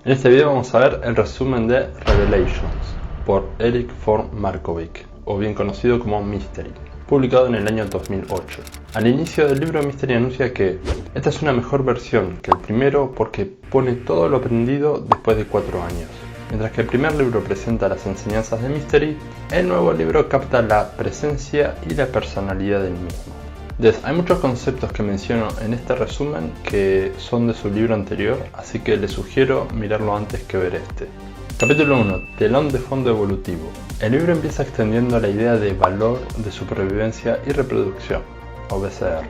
En este video vamos a ver el resumen de Revelations por Eric von Markovic, o bien conocido como Mystery, publicado en el año 2008. Al inicio del libro, Mystery anuncia que esta es una mejor versión que el primero porque pone todo lo aprendido después de 4 años. Mientras que el primer libro presenta las enseñanzas de Mystery, el nuevo libro capta la presencia y la personalidad del mismo. Entonces, hay muchos conceptos que menciono en este resumen que son de su libro anterior, así que les sugiero mirarlo antes que ver este. Capítulo 1. Telón de fondo evolutivo. El libro empieza extendiendo la idea de valor de supervivencia y reproducción, o BCR.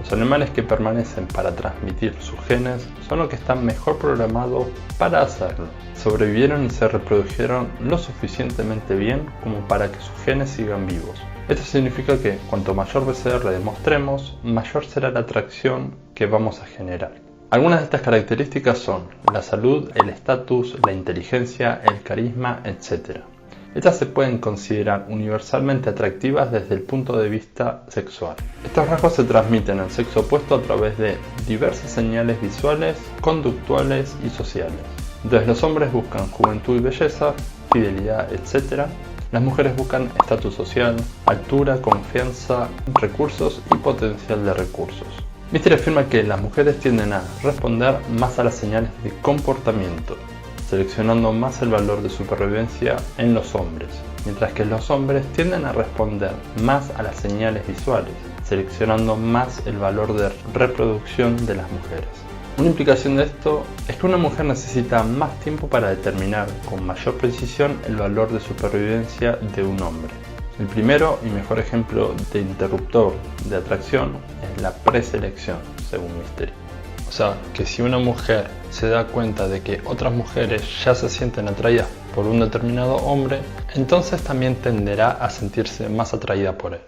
Los animales que permanecen para transmitir sus genes son los que están mejor programados para hacerlo. Sobrevivieron y se reprodujeron lo suficientemente bien como para que sus genes sigan vivos. Esto significa que cuanto mayor BCR demostremos, mayor será la atracción que vamos a generar. Algunas de estas características son la salud, el estatus, la inteligencia, el carisma, etc. Estas se pueden considerar universalmente atractivas desde el punto de vista sexual. Estos rasgos se transmiten al sexo opuesto a través de diversas señales visuales, conductuales y sociales. Entonces los hombres buscan juventud y belleza, fidelidad, etc. Las mujeres buscan estatus social, altura, confianza, recursos y potencial de recursos. Mystery afirma que las mujeres tienden a responder más a las señales de comportamiento, seleccionando más el valor de supervivencia en los hombres, mientras que los hombres tienden a responder más a las señales visuales, seleccionando más el valor de reproducción de las mujeres. Una implicación de esto es que una mujer necesita más tiempo para determinar con mayor precisión el valor de supervivencia de un hombre. El primero y mejor ejemplo de interruptor de atracción es la preselección, según Mystery. O sea, que si una mujer se da cuenta de que otras mujeres ya se sienten atraídas por un determinado hombre, entonces también tenderá a sentirse más atraída por él.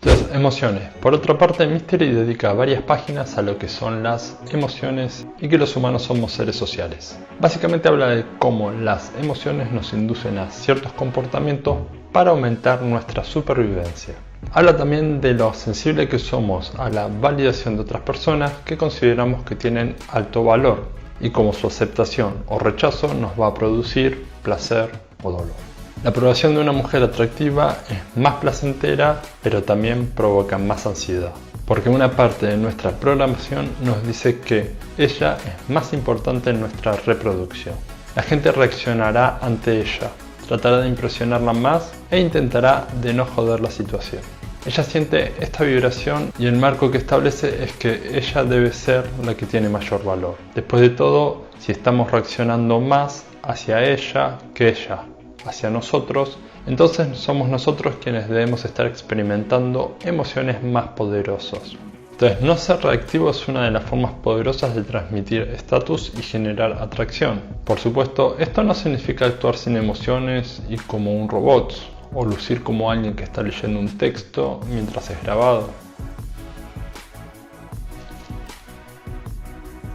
Entonces, emociones. Por otra parte, Mystery dedica varias páginas a lo que son las emociones y que los humanos somos seres sociales. Básicamente habla de cómo las emociones nos inducen a ciertos comportamientos para aumentar nuestra supervivencia. Habla también de lo sensible que somos a la validación de otras personas que consideramos que tienen alto valor y cómo su aceptación o rechazo nos va a producir placer o dolor. La aprobación de una mujer atractiva es más placentera, pero también provoca más ansiedad, porque una parte de nuestra programación nos dice que ella es más importante en nuestra reproducción. La gente reaccionará ante ella, tratará de impresionarla más e intentará de no joder la situación. Ella siente esta vibración y el marco que establece es que ella debe ser la que tiene mayor valor. Después de todo, si estamos reaccionando más hacia ella que ella hacia nosotros, entonces somos nosotros quienes debemos estar experimentando emociones más poderosas. Entonces, no ser reactivo es una de las formas poderosas de transmitir estatus y generar atracción. Por supuesto, esto no significa actuar sin emociones y como un robot, o lucir como alguien que está leyendo un texto mientras es grabado.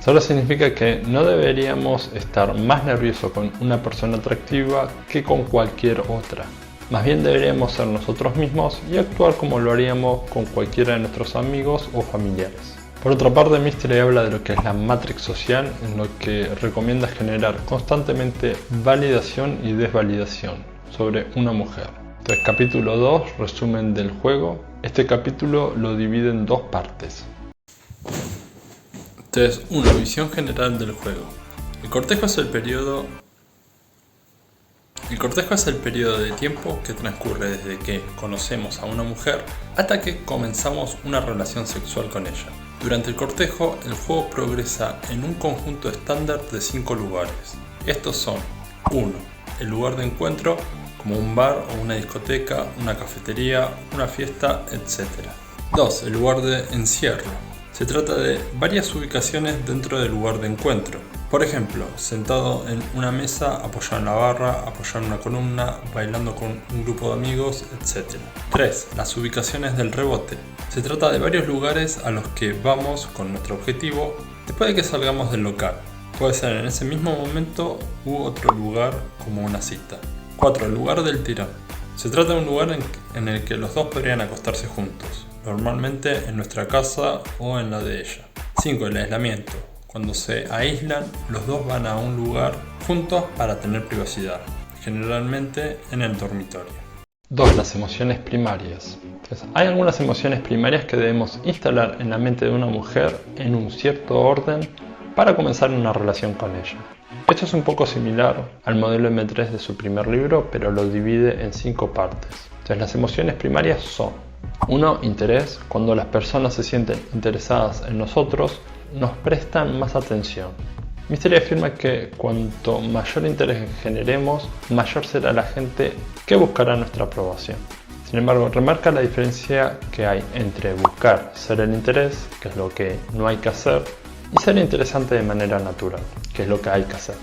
Solo significa que no deberíamos estar más nerviosos con una persona atractiva que con cualquier otra. Más bien deberíamos ser nosotros mismos y actuar como lo haríamos con cualquiera de nuestros amigos o familiares. Por otra parte, Mystery habla de lo que es la Matrix social, en lo que recomienda generar constantemente validación y desvalidación sobre una mujer. Entonces, capítulo 2, resumen del juego. Este capítulo lo divide en dos partes. Entonces, 1. Visión general del juego. El cortejo es el periodo de tiempo que transcurre desde que conocemos a una mujer hasta que comenzamos una relación sexual con ella. Durante el cortejo, el juego progresa en un conjunto estándar de 5 lugares. Estos son: 1. El lugar de encuentro, como un bar o una discoteca, una cafetería, una fiesta, etc. 2. El lugar de encierro. Se trata de varias ubicaciones dentro del lugar de encuentro. Por ejemplo, sentado en una mesa, apoyado en la barra, apoyado en una columna, bailando con un grupo de amigos, etc. 3. Las ubicaciones del rebote. Se trata de varios lugares a los que vamos con nuestro objetivo después de que salgamos del local. Puede ser en ese mismo momento u otro lugar como una cita. 4. El lugar del tirón. Se trata de un lugar en el que los dos podrían acostarse juntos, normalmente en nuestra casa o en la de ella. 5. El aislamiento. Cuando se aíslan, los dos van a un lugar juntos para tener privacidad, generalmente en el dormitorio. 2. Las emociones primarias. Entonces, hay algunas emociones primarias que debemos instalar en la mente de una mujer en un cierto orden para comenzar una relación con ella. Esto es un poco similar al modelo M3 de su primer libro, pero lo divide en 5 partes. Entonces, las emociones primarias son: 1. Interés. Cuando las personas se sienten interesadas en nosotros, nos prestan más atención. Mystery afirma que cuanto mayor interés generemos, mayor será la gente que buscará nuestra aprobación. Sin embargo, remarca la diferencia que hay entre buscar ser el interés, que es lo que no hay que hacer, y ser interesante de manera natural, que es lo que hay que hacer.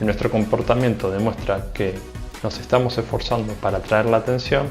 Si nuestro comportamiento demuestra que nos estamos esforzando para atraer la atención,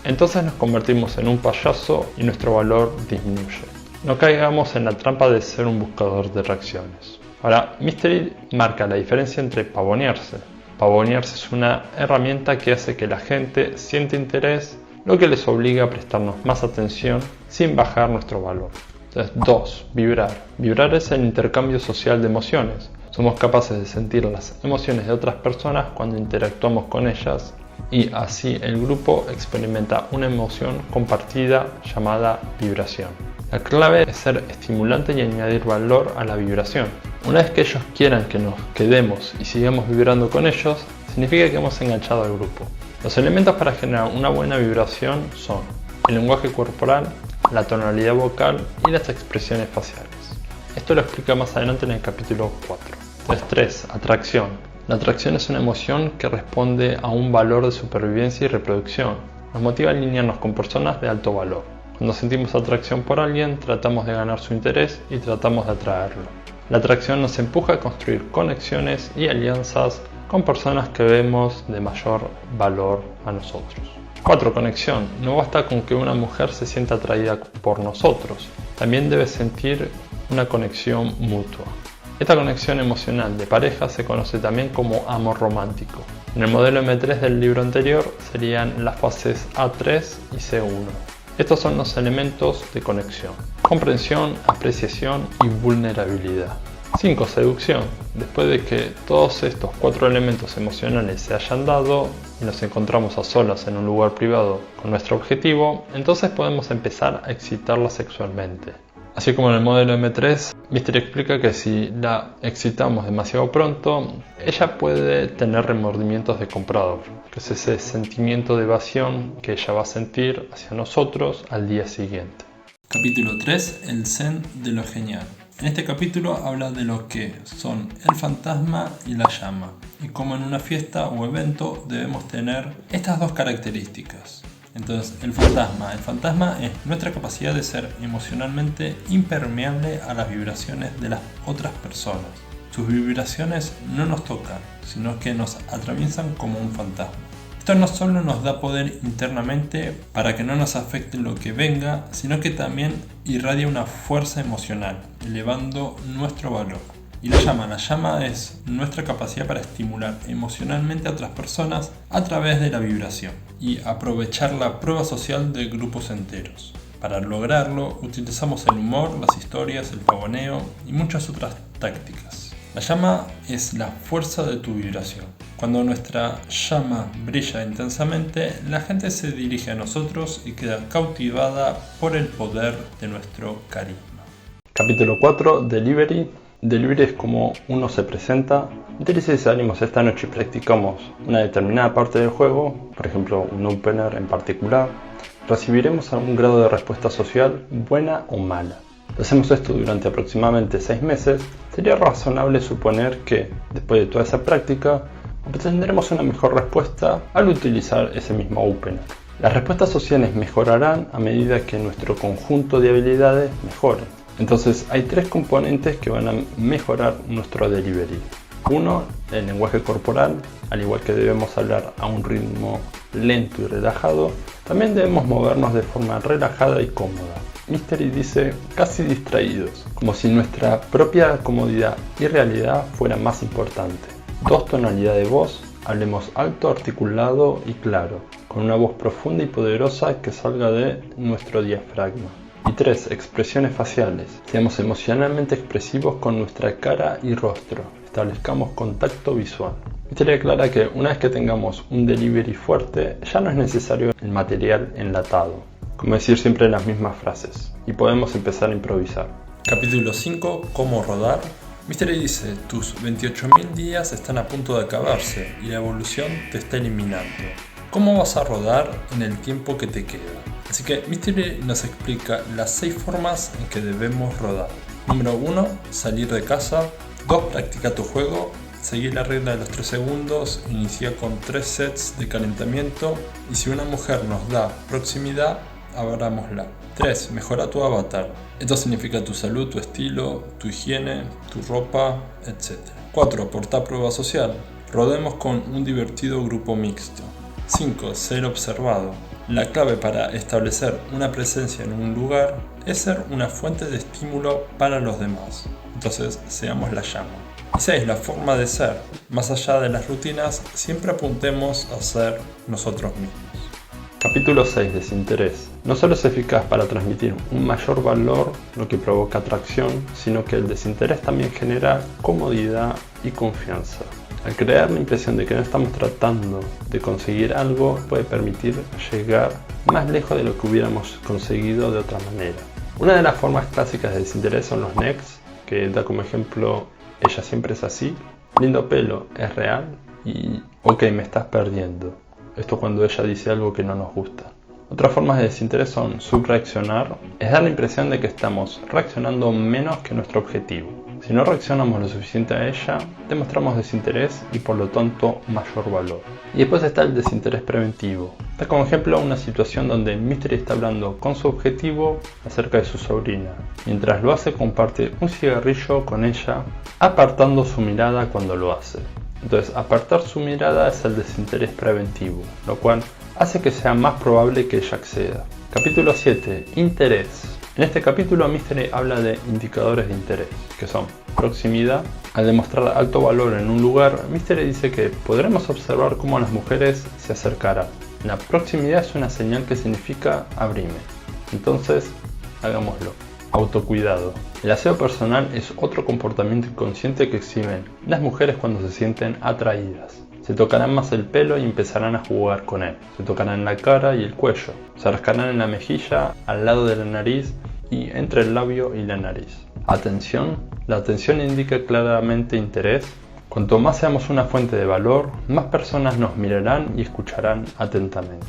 entonces nos convertimos en un payaso y nuestro valor disminuye. No caigamos en la trampa de ser un buscador de reacciones. Ahora, Mystery marca la diferencia entre pavonearse. Pavonearse es una herramienta que hace que la gente sienta interés, lo que les obliga a prestarnos más atención sin bajar nuestro valor. Entonces, 2. Vibrar. Vibrar es el intercambio social de emociones. Somos capaces de sentir las emociones de otras personas cuando interactuamos con ellas y así el grupo experimenta una emoción compartida llamada vibración. La clave es ser estimulante y añadir valor a la vibración. Una vez que ellos quieran que nos quedemos y sigamos vibrando con ellos, significa que hemos enganchado al grupo. Los elementos para generar una buena vibración son el lenguaje corporal, la tonalidad vocal y las expresiones faciales. Esto lo explica más adelante en el capítulo 4. Entonces, 3. Atracción. La atracción es una emoción que responde a un valor de supervivencia y reproducción. Nos motiva a alinearnos con personas de alto valor. Cuando sentimos atracción por alguien, tratamos de ganar su interés y tratamos de atraerlo. La atracción nos empuja a construir conexiones y alianzas con personas que vemos de mayor valor a nosotros. 4. Conexión. No basta con que una mujer se sienta atraída por nosotros, también debe sentir una conexión mutua. Esta conexión emocional de pareja se conoce también como amor romántico. En el modelo M3 del libro anterior serían las fases A3 y C1. Estos son los elementos de conexión: comprensión, apreciación y vulnerabilidad. 5. Seducción. Después de que todos estos 4 elementos emocionales se hayan dado y nos encontramos a solas en un lugar privado con nuestro objetivo, entonces podemos empezar a excitarla sexualmente. Así como en el modelo M3, Mystery explica que si la excitamos demasiado pronto, ella puede tener remordimientos de comprador, que es ese sentimiento de evasión que ella va a sentir hacia nosotros al día siguiente. Capítulo 3. El zen de lo genial. En este capítulo habla de lo que son el fantasma y la llama, y cómo en una fiesta o evento debemos tener estas dos características. Entonces, el fantasma es nuestra capacidad de ser emocionalmente impermeable a las vibraciones de las otras personas. Sus vibraciones no nos tocan, sino que nos atraviesan como un fantasma. Esto no solo nos da poder internamente para que no nos afecte lo que venga, sino que también irradia una fuerza emocional, elevando nuestro valor. Y la llama es nuestra capacidad para estimular emocionalmente a otras personas a través de la vibración y aprovechar la prueba social de grupos enteros. Para lograrlo utilizamos el humor, las historias, el pavoneo y muchas otras tácticas. La llama es la fuerza de tu vibración. Cuando nuestra llama brilla intensamente, la gente se dirige a nosotros y queda cautivada por el poder de nuestro carisma. Capítulo 4. Delivery. Delivery es como uno se presenta. Si salimos esta noche y practicamos una determinada parte del juego, por ejemplo un opener en particular, recibiremos algún grado de respuesta social, buena o mala. Si hacemos esto durante aproximadamente 6 meses, sería razonable suponer que, después de toda esa práctica, obtendremos una mejor respuesta al utilizar ese mismo opener. Las respuestas sociales mejorarán a medida que nuestro conjunto de habilidades mejore. Entonces hay 3 componentes que van a mejorar nuestro delivery. 1. El lenguaje corporal. Al igual que debemos hablar a un ritmo lento y relajado, también debemos movernos de forma relajada y cómoda. Mystery dice casi distraídos, como si nuestra propia comodidad y realidad fuera más importante. 2. Tonalidad de voz. Hablemos alto, articulado y claro, con una voz profunda y poderosa que salga de nuestro diafragma. Y 3. Expresiones faciales. Seamos emocionalmente expresivos con nuestra cara y rostro. Establezcamos contacto visual. Mystery aclara que una vez que tengamos un delivery fuerte, ya no es necesario el material enlatado, como decir siempre las mismas frases, y podemos empezar a improvisar. Capítulo 5. ¿Cómo rodar? Mystery dice, tus 28.000 días están a punto de acabarse y la evolución te está eliminando. ¿Cómo vas a rodar en el tiempo que te queda? Así que Mystery nos explica las 6 formas en que debemos rodar. Número 1. Salir de casa. 2. Practica tu juego. Seguir la regla de los 3 segundos. Inicia con 3 sets de calentamiento. Y si una mujer nos da proximidad, abrámosla. 3. Mejora tu avatar. Esto significa tu salud, tu estilo, tu higiene, tu ropa, etc. 4. Aportar prueba social. Rodemos con un divertido grupo mixto. 5. Ser observado. La clave para establecer una presencia en un lugar es ser una fuente de estímulo para los demás. Entonces, seamos la llama. Y 6. La forma de ser. Más allá de las rutinas, siempre apuntemos a ser nosotros mismos. Capítulo 6. Desinterés. No solo es eficaz para transmitir un mayor valor, lo que provoca atracción, sino que el desinterés también genera comodidad y confianza. Al crear la impresión de que no estamos tratando de conseguir algo, puede permitir llegar más lejos de lo que hubiéramos conseguido de otra manera. Una de las formas clásicas de desinterés son los necks, que da como ejemplo, ella siempre es así, lindo pelo, es real, y ok, me estás perdiendo. Esto cuando ella dice algo que no nos gusta. Otras formas de desinterés son subreaccionar, es dar la impresión de que estamos reaccionando menos que nuestro objetivo. Si no reaccionamos lo suficiente a ella, demostramos desinterés y por lo tanto mayor valor. Y después está el desinterés preventivo. Da como ejemplo una situación donde Mystery está hablando con su objetivo acerca de su sobrina. Mientras lo hace, comparte un cigarrillo con ella, apartando su mirada cuando lo hace. Entonces, apartar su mirada es el desinterés preventivo, lo cual hace que sea más probable que ella acceda. Capítulo 7. Interés. En este capítulo Mystery habla de indicadores de interés, que son proximidad. Al demostrar alto valor en un lugar, Mystery dice que podremos observar cómo las mujeres se acercarán. La proximidad es una señal que significa abrime. Entonces, hagámoslo. Autocuidado. El aseo personal es otro comportamiento inconsciente que exhiben las mujeres cuando se sienten atraídas. Se tocarán más el pelo y empezarán a jugar con él. Se tocarán la cara y el cuello. Se rascarán en la mejilla, al lado de la nariz y entre el labio y la nariz. Atención. La atención indica claramente interés. Cuanto más seamos una fuente de valor, más personas nos mirarán y escucharán atentamente.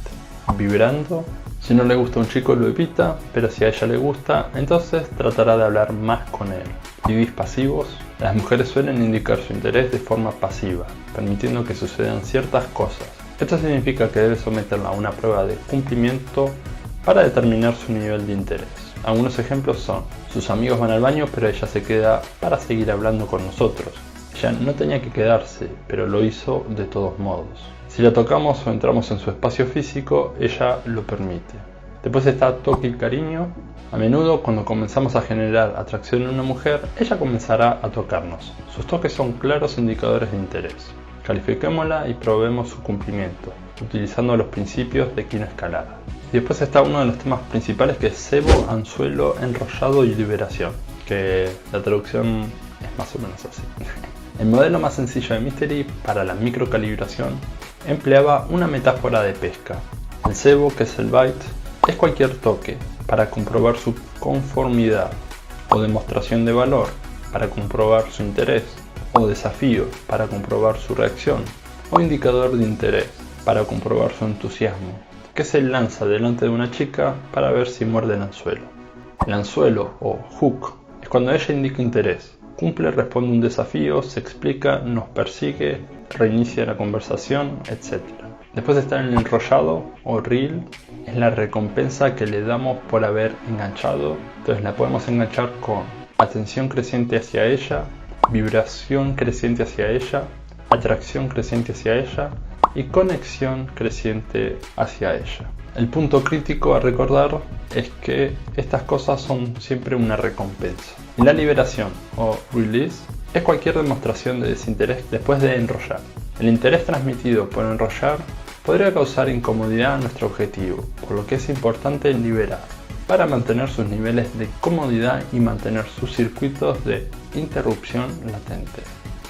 Vibrando. Si no le gusta a un chico lo evita, pero si a ella le gusta, entonces tratará de hablar más con él. Bibis pasivos. Las mujeres suelen indicar su interés de forma pasiva, permitiendo que sucedan ciertas cosas. Esto significa que debe someterla a una prueba de cumplimiento para determinar su nivel de interés. Algunos ejemplos son, sus amigos van al baño pero ella se queda para seguir hablando con nosotros. Ella no tenía que quedarse, pero lo hizo de todos modos. Si la tocamos o entramos en su espacio físico, ella lo permite. Después está toque y cariño. A menudo, cuando comenzamos a generar atracción en una mujer, ella comenzará a tocarnos. Sus toques son claros indicadores de interés. Califiquémosla y probemos su cumplimiento, utilizando los principios de quina escalada. Y después está uno de los temas principales, que es cebo, anzuelo, enrollado y liberación, que la traducción es más o menos así. El modelo más sencillo de Mystery para la microcalibración empleaba una metáfora de pesca. El cebo, que es el bite, es cualquier toque para comprobar su conformidad, o demostración de valor para comprobar su interés, o desafío para comprobar su reacción, o indicador de interés para comprobar su entusiasmo, que se lanza delante de una chica para ver si muerde el anzuelo. El anzuelo, o hook, es cuando ella indica interés. Cumple, responde un desafío, se explica, nos persigue, reinicia la conversación, etc. Después está el enrollado o reel, es la recompensa que le damos por haber enganchado. Entonces la podemos enganchar con atención creciente hacia ella, vibración creciente hacia ella, atracción creciente hacia ella y conexión creciente hacia ella. El punto crítico a recordar es que estas cosas son siempre una recompensa. Y la liberación o release es cualquier demostración de desinterés después de enrollar. El interés transmitido por enrollar podría causar incomodidad a nuestro objetivo, por lo que es importante liberar. para mantener sus niveles de comodidad y mantener sus circuitos de interrupción latente.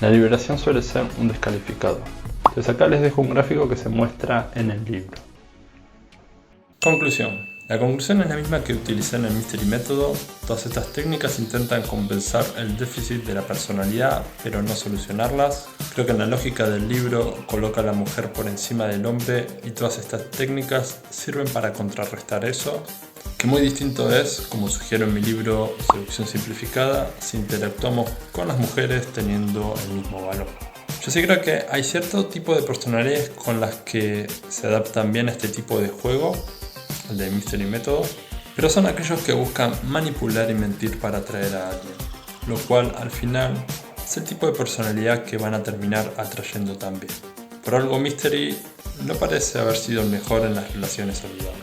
La liberación suele ser un descalificador. Entonces acá les dejo un gráfico que se muestra en el libro. Conclusión. La conclusión es la misma que utilicé en el Mystery método. Todas estas técnicas intentan compensar el déficit de la personalidad, pero no solucionarlas. Creo que en la lógica del libro coloca a la mujer por encima del hombre y todas estas técnicas sirven para contrarrestar eso, que muy distinto es, como sugiero en mi libro Seducción Simplificada, si interactuamos con las mujeres teniendo el mismo valor. Yo sí creo que hay cierto tipo de personalidades con las que se adaptan bien a este tipo de juego, el de Mystery método, pero son aquellos que buscan manipular y mentir para atraer a alguien, lo cual al final es el tipo de personalidad que van a terminar atrayendo también. Por algo Mystery no parece haber sido el mejor en las relaciones saludables.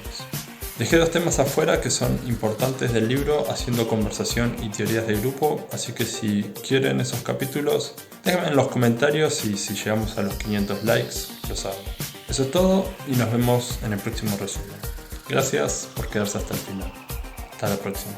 Dejé 2 temas afuera que son importantes del libro, haciendo conversación y teorías de grupo, así que si quieren esos capítulos, déjenme en los comentarios y si llegamos a los 500 likes, los hago. Eso es todo y nos vemos en el próximo resumen. Gracias por quedarse hasta el final. Hasta la próxima.